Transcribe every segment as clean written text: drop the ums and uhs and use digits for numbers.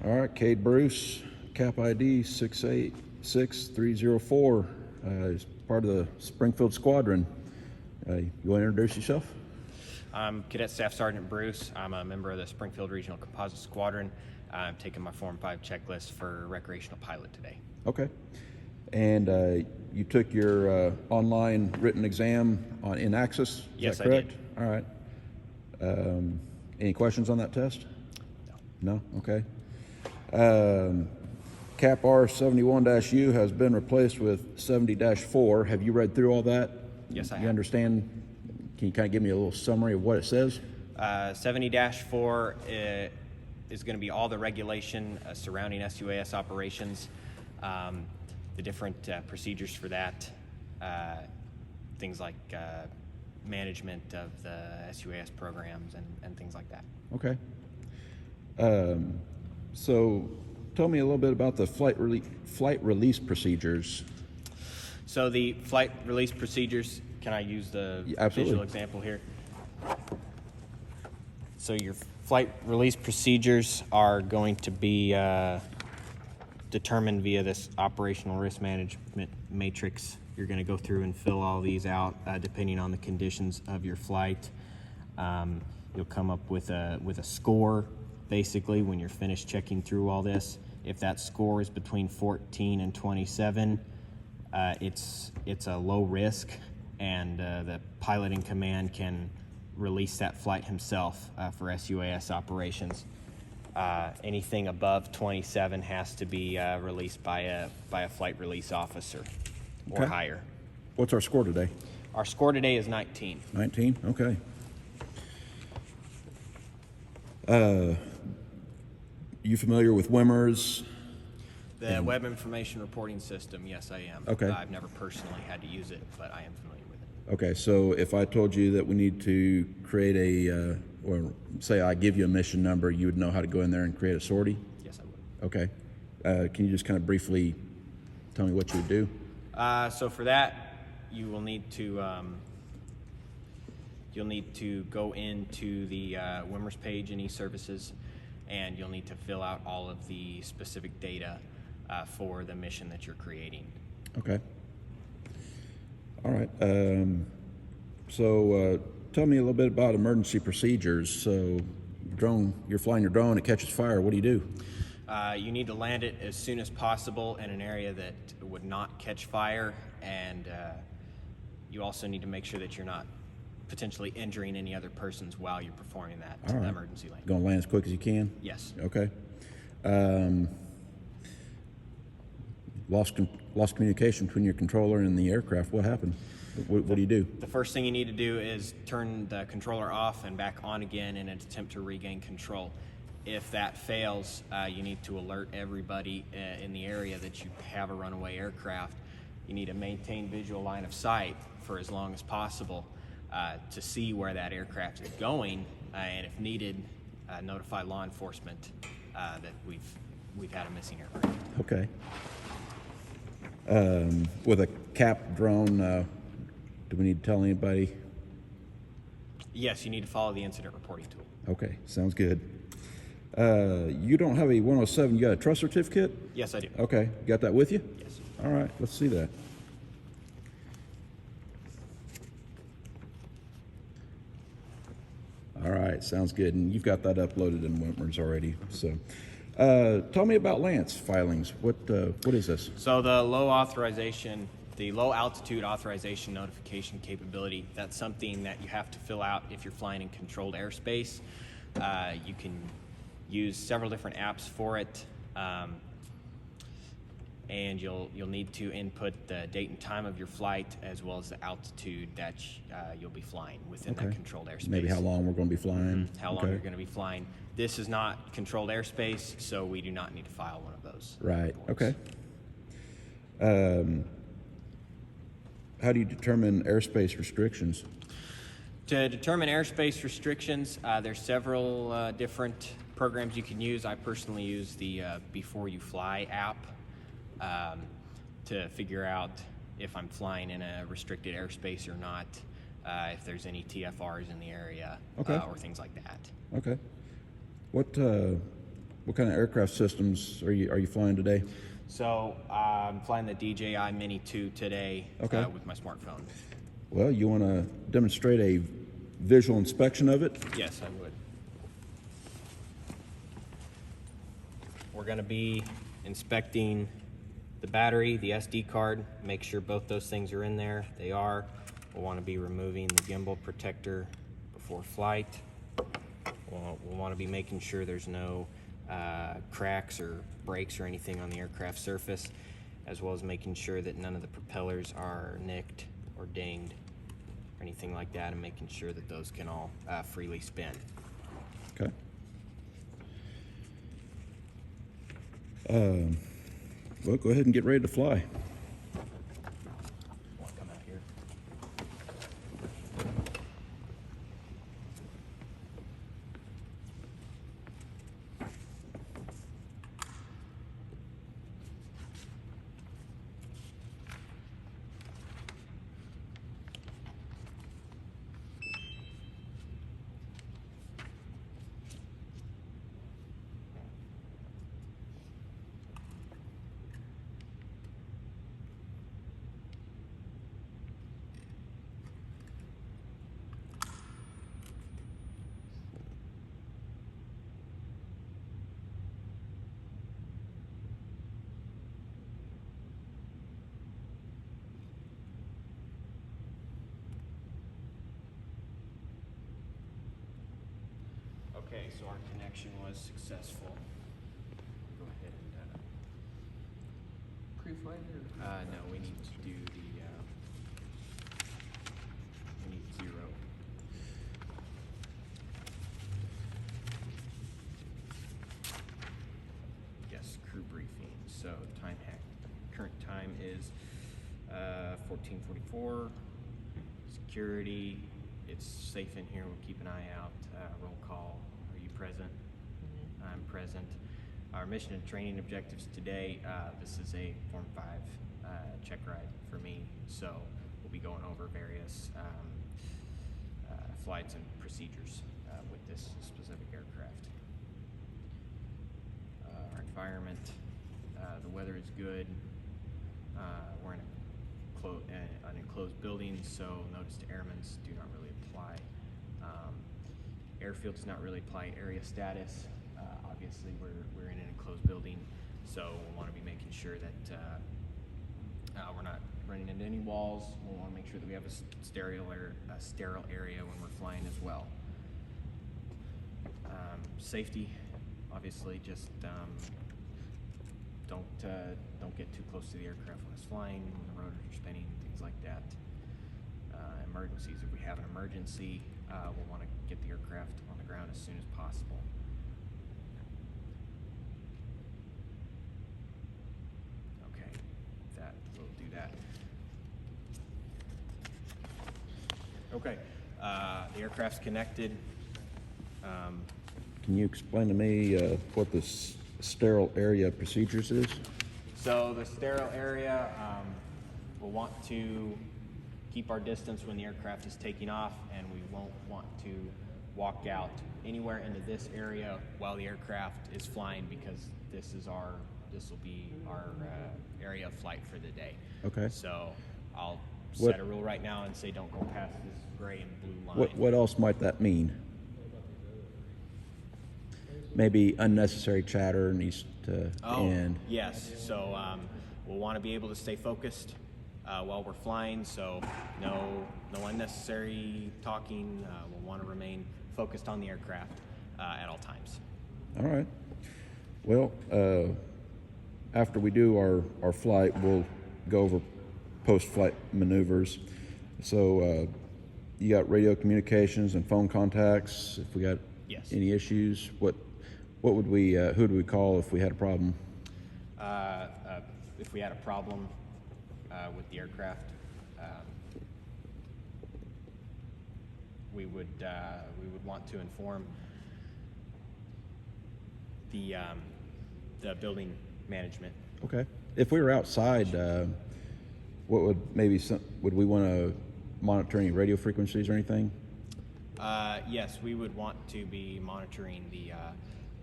All right, Kade Bruce, cap ID 686304, is part of the Springfield Squadron. You want to introduce yourself? I'm Cadet Staff Sergeant Bruce. I'm a member of the Springfield Regional Composite Squadron. I'm taking my Form 5 checklist for recreational pilot today. Okay. And you took your online written exam in Axis? Yes, that correct? I did. All right. Any questions on that test? No. No? Okay. Cap R71-U has been replaced with 70-4. Have you read through all that? Yes, I have. You understand? Can you kind of give me a little summary of what it says? 70-4 is going to be all the regulation surrounding SUAS operations, the different procedures for that, things like management of the SUAS programs and things like that. Okay. So tell me a little bit about the flight release procedures. So the flight release procedures, can I use the visual example here? So your flight release procedures are going to be determined via this operational risk management matrix. You're going to go through and fill all these out depending on the conditions of your flight. You'll come up with a score basically when you're finished checking through all this. If that score is between 14 and 27, it's a low risk, and the pilot in command can release that flight himself for SUAS operations. Anything above 27 has to be released by a flight release officer or higher. What's our score today? Our score today is 19. 19? Okay. You familiar with WIMRs? The Web Information Reporting System, yes, I am. Okay. I've never personally had to use it, but I am familiar with it. Okay, so if I told you that we need to create or say I give you a mission number, you would know how to go in there and create a sortie? Yes, I would. Okay. Can you just kind of briefly tell me what you would do? So for that, you will need to go into the WIMRs page in eServices, and you'll need to fill out all of the specific data for the mission that you're creating. Okay. All right. So tell me a little bit about emergency procedures. So you're flying your drone, it catches fire. What do you do? You need to land it as soon as possible in an area that would not catch fire, and you also need to make sure that you're not potentially injuring any other persons while you're performing that emergency landing. Going to land as quick as you can? Yes. Okay. Lost communication between your controller and the aircraft. What happened? What do you do? The first thing you need to do is turn the controller off and back on again in an attempt to regain control. If that fails, you need to alert everybody in the area that you have a runaway aircraft. You need to maintain visual line of sight for as long as possible to see where that aircraft is going, and if needed, notify law enforcement that we've had a missing aircraft. Okay. With a cap drone, do we need to tell anybody? Yes, you need to follow the incident reporting tool. Okay, sounds good. You don't have a 107, you got a trust certificate? Yes, I do. Okay, you got that with you? Yes. All right, let's see that. All right, sounds good. And you've got that uploaded in WIMRs already. So tell me about Lance filings. What is this? So the low altitude authorization notification capability, that's something that you have to fill out if you're flying in controlled airspace. You can use several different apps for it, and you'll need to input the date and time of your flight as well as the altitude that you'll be flying within that controlled airspace. Maybe how long we're going to be flying. How long you're going to be flying. This is not controlled airspace, so we do not need to file one of those. Right. reports. Okay. How do you determine airspace restrictions? To determine airspace restrictions, there's several different programs you can use. I personally use the Before You Fly app to figure out if I'm flying in a restricted airspace or not, if there's any TFRs in the area, or things like that. Okay. What kind of aircraft systems are you flying today? So I'm flying the DJI Mini 2 today Okay. with my smartphone. Well, you want to demonstrate a visual inspection of it? Yes, I would. We're going to be inspecting the battery, the SD card, make sure both those things are in there. They are. We'll want to be removing the gimbal protector before flight. We'll want to be making sure there's no cracks or breaks or anything on the aircraft surface, as well as making sure that none of the propellers are nicked or dinged or anything like that, and making sure that those can all freely spin. Okay. Well, go ahead and get ready to fly. Want to come out here? Okay, so our connection was successful. Go ahead and Pre-flight or? no, we need to do the we need 0. Yes, crew briefing. So time hack. Current time is 14:44. Security. It's safe in here. We'll keep an eye out. Roll call. Are you present? I'm present. Our mission and training objectives today. This is a Form 5 check ride for me, so we'll be going over various flights and procedures with this specific aircraft. Our environment. The weather is good. We're in an enclosed building, so notice to airmen do not really apply. Airfield does not really apply area status. Obviously, we're in an enclosed building, so we'll want to be making sure that we're not running into any walls. We'll want to make sure that we have a sterile area when we're flying as well. Safety, obviously, just don't get too close to the aircraft when it's flying, when the rotors are spinning, things like that. Emergencies, if we have an emergency, we'll want to get the aircraft on the ground as soon as possible. Okay, we'll do that. Okay, the aircraft's connected. Can you explain to me what the sterile area procedures is? So the sterile area, we'll want to keep our distance when the aircraft is taking off, and we won't want to walk out anywhere into this area while the aircraft is flying, because this will be our area of flight for the day. Okay. So I'll set a rule right now and say don't go past this gray and blue line. What else might that mean? Maybe unnecessary chatter needs to end. Yes. So we'll want to be able to stay focused while we're flying. So no unnecessary talking. We'll want to remain focused on the aircraft at all times. All right. Well, after we do our flight, we'll go over post-flight maneuvers. So you got radio communications and phone contacts. If we got any issues, what would we who do we call if we had a problem? If we had a problem with the aircraft, we would want to inform the building management. Okay. If we were outside, what would would we want to monitor any radio frequencies or anything? Yes, we would want to be monitoring the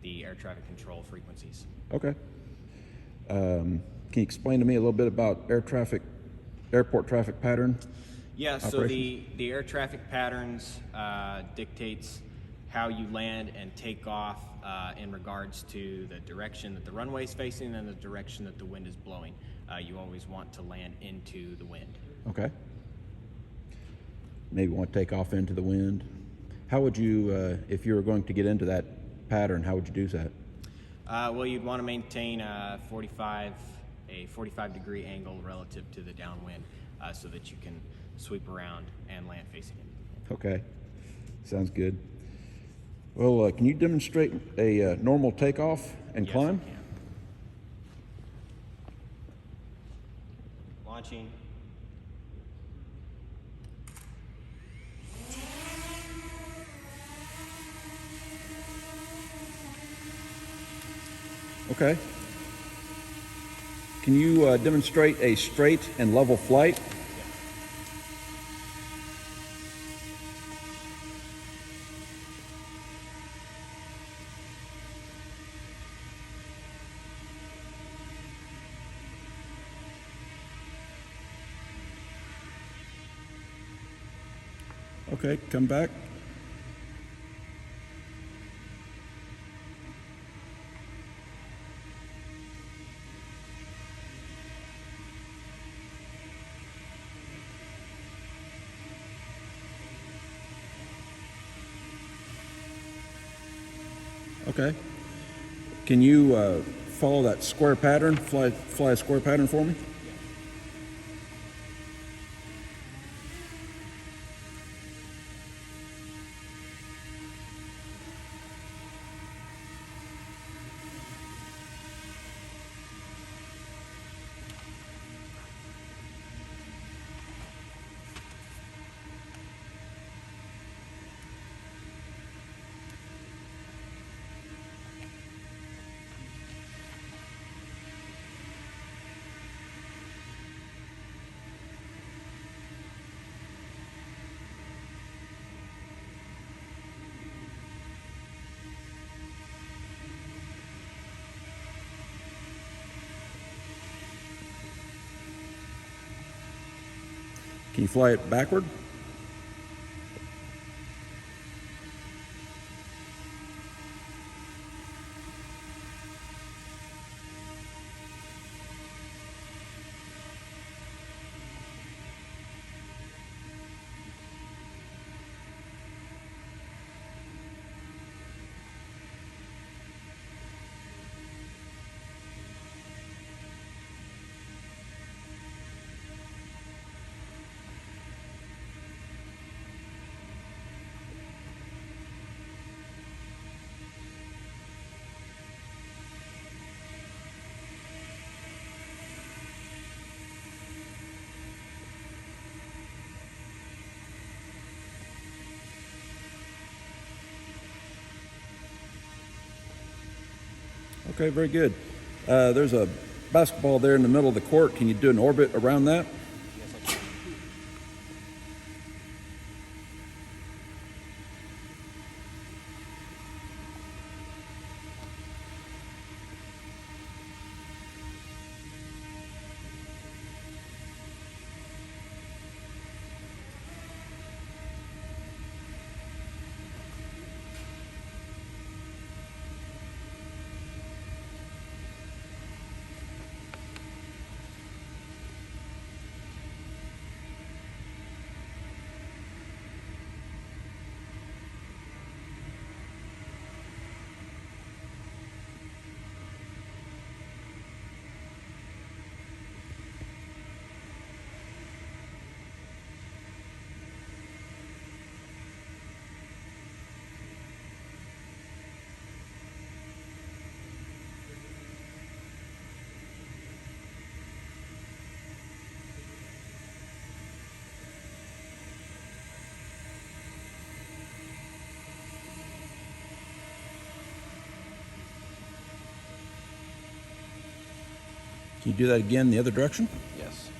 the air traffic control frequencies. Okay. Can you explain to me a little bit about airport traffic pattern? Yeah, so operations? the air traffic patterns dictates how you land and take off in regards to the direction that the runway is facing and the direction that the wind is blowing. You always want to land into the wind. Okay. Maybe want to take off into the wind. How would you, if you were going to get into that pattern, how would you do that? Well, you'd want to maintain a 45 degree angle relative to the downwind so that you can sweep around and land facing it. Okay. Sounds good. Well, can you demonstrate a normal takeoff and Yes, climb? I can. Launching. Okay. Can you demonstrate a straight and level flight? Okay, come back. Okay. Can you follow that square pattern? Fly a square pattern for me? Can you fly it backward? Okay, very good. There's a basketball there in the middle of the court. Can you do an orbit around that? Yes, I can. Can you do that again in the other direction? Yes.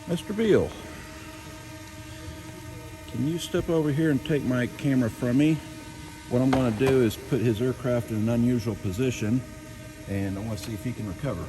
Mr. Beal, can you step over here and take my camera from me? What I'm going to do is put his aircraft in an unusual position, and I want to see if he can recover.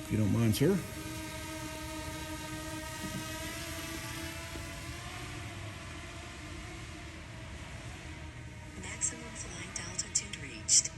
If you don't mind, sir. Maximum flight altitude reached.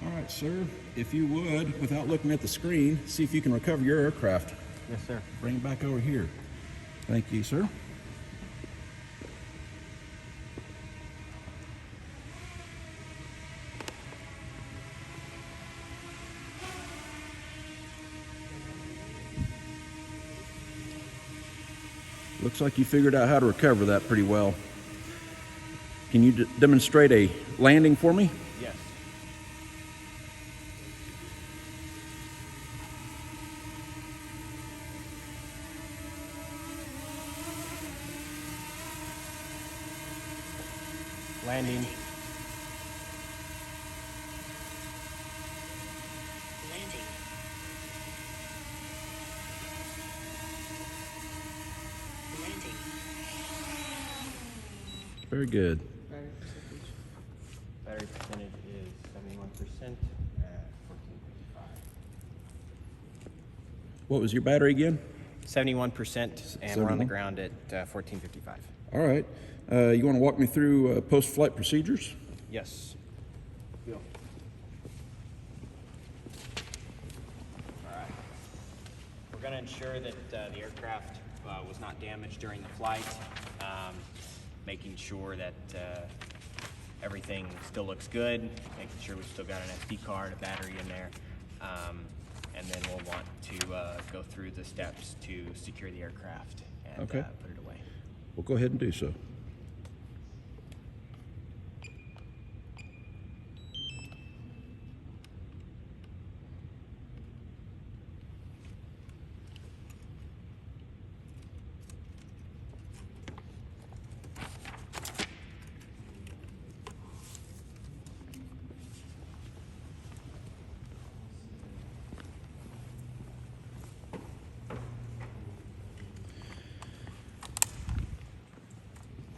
All right, sir. If you would, without looking at the screen, see if you can recover your aircraft. Yes, sir. Bring it back over here. Thank you, sir. Looks like you figured out how to recover that pretty well. Can you demonstrate a landing for me? Yes. Landing. Landing. Landing. Very good. Battery percentage is 71% at 1455. What was your battery again? 71%, and we're on 71? the ground at 1455. All right. You want to walk me through post-flight procedures? Yes. Go. All right. We're going to ensure that the aircraft was not damaged during the flight, making sure that everything still looks good, making sure we've still got an SD card, a battery in there, and then we'll want to go through the steps to secure the aircraft and Okay. put it away. We'll go ahead and do so.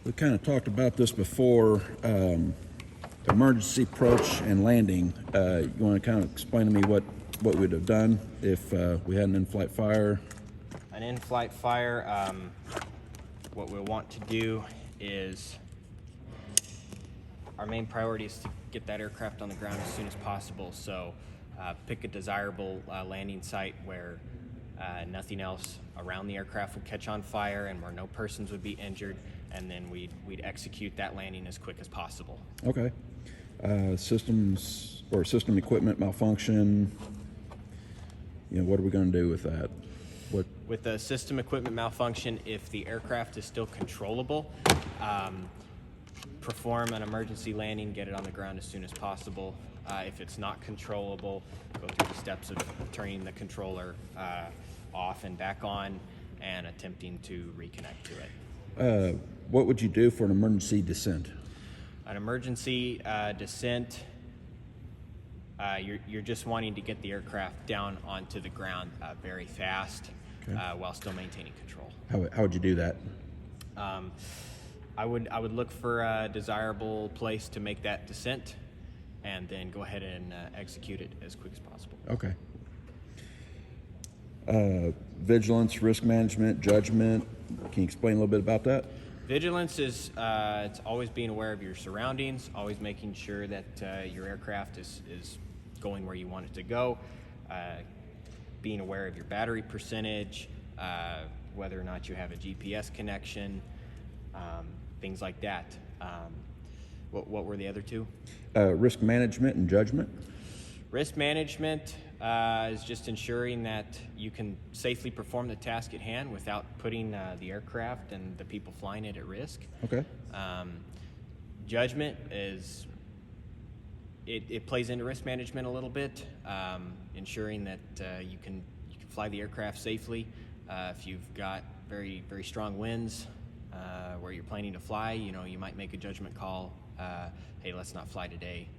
We kind of talked about this before, emergency approach and landing. You want to kind of explain to me what we'd have done if we had an in-flight fire? An in-flight fire, what we'll want to do is, our main priority is to get that aircraft on the ground as soon as possible. So pick a desirable landing site where nothing else around the aircraft would catch on fire and where no persons would be injured, and then we'd execute that landing as quick as possible. Okay. Systems or system equipment malfunction, what are we going to do with that? With the system equipment malfunction, if the aircraft is still controllable, perform an emergency landing, get it on the ground as soon as possible. If it's not controllable, go through the steps of turning the controller off and back on and attempting to reconnect to it. What would you do for an emergency descent? An emergency descent, you're just wanting to get the aircraft down onto the ground very fast, Okay. while still maintaining control. How would you do that? I would look for a desirable place to make that descent, and then go ahead and execute it as quick as possible. Okay. Vigilance, risk management, judgment. Can you explain a little bit about that? Vigilance is it's always being aware of your surroundings, always making sure that your aircraft is going where you want it to go, being aware of your battery percentage, whether or not you have a GPS connection, things like that. What were the other two? Risk management and judgment. Risk management is just ensuring that you can safely perform the task at hand without putting the aircraft and the people flying it at risk. Okay. Judgment is, it plays into risk management a little bit, ensuring that you can fly the aircraft safely. If you've got very, very strong winds where you're planning to fly, you might make a judgment call. Hey, let's not fly today.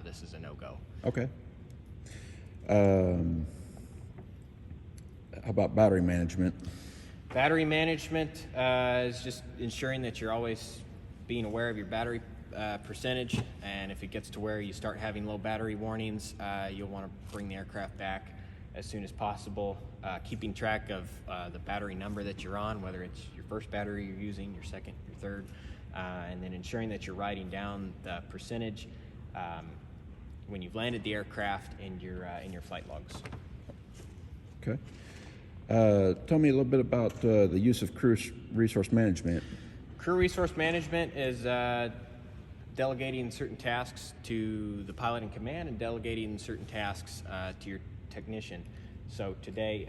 This is a no-go. Okay. How about battery management? Battery management is just ensuring that you're always being aware of your battery percentage, and if it gets to where you start having low battery warnings, you'll want to bring the aircraft back as soon as possible. Keeping track of the battery number that you're on, whether it's your first battery you're using, your second, your third, and then ensuring that you're writing down the percentage when you've landed the aircraft in your flight logs. Okay. Tell me a little bit about the use of crew resource management. Crew resource management is delegating certain tasks to the pilot in command and delegating certain tasks to your technician. So today,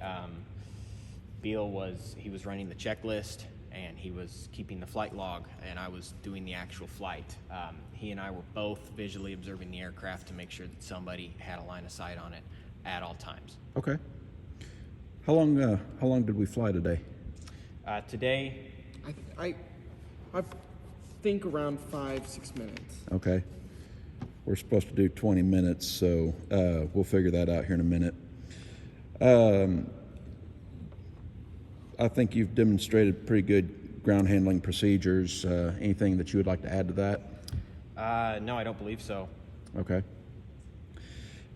Beal was running the checklist and he was keeping the flight log, and I was doing the actual flight. He and I were both visually observing the aircraft to make sure that somebody had a line of sight on it at all times. Okay. How long did we fly today? Today, I think around 5-6 minutes. Okay. We're supposed to do 20 minutes, so we'll figure that out here in a minute. I think you've demonstrated pretty good ground handling procedures. Anything that you would like to add to that? no, I don't believe so. Okay.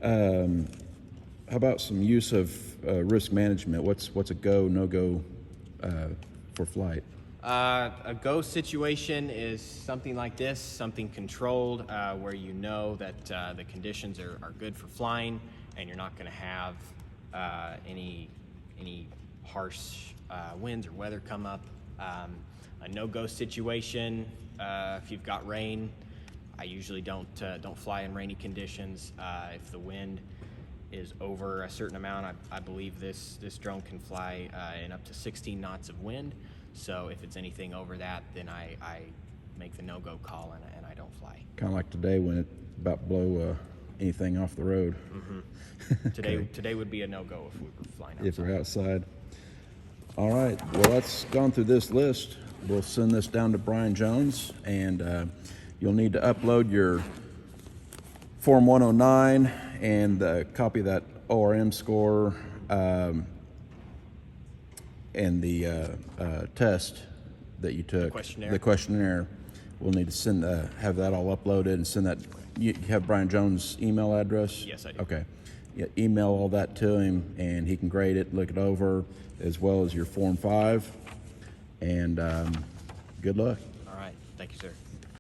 How about some use of risk management? What's a go, no-go for flight? A go situation is something like this, something controlled, where you know that the conditions are good for flying, and you're not going to have any harsh winds or weather come up. A no-go situation, if you've got rain, I usually don't fly in rainy conditions. If the wind is over a certain amount, I believe this drone can fly in up to 16 knots of wind. So if it's anything over that, then I make the no-go call and I don't fly. Kind of like today when it about blow anything off the road. Mm-hmm. Today would be a no-go if we were flying outside. If we're outside. All right. Well, that's gone through this list. We'll send this down to Brian Jones, and you'll need to upload your Form 109 and a copy of that ORM score and the test that you took. Questionnaire. The questionnaire. We'll need to have that all uploaded and send that. You have Brian Jones' email address? Yes, I do. Okay. Yeah, email all that to him, and he can grade it, look it over, as well as your Form 5. And good luck. All right. Thank you, sir.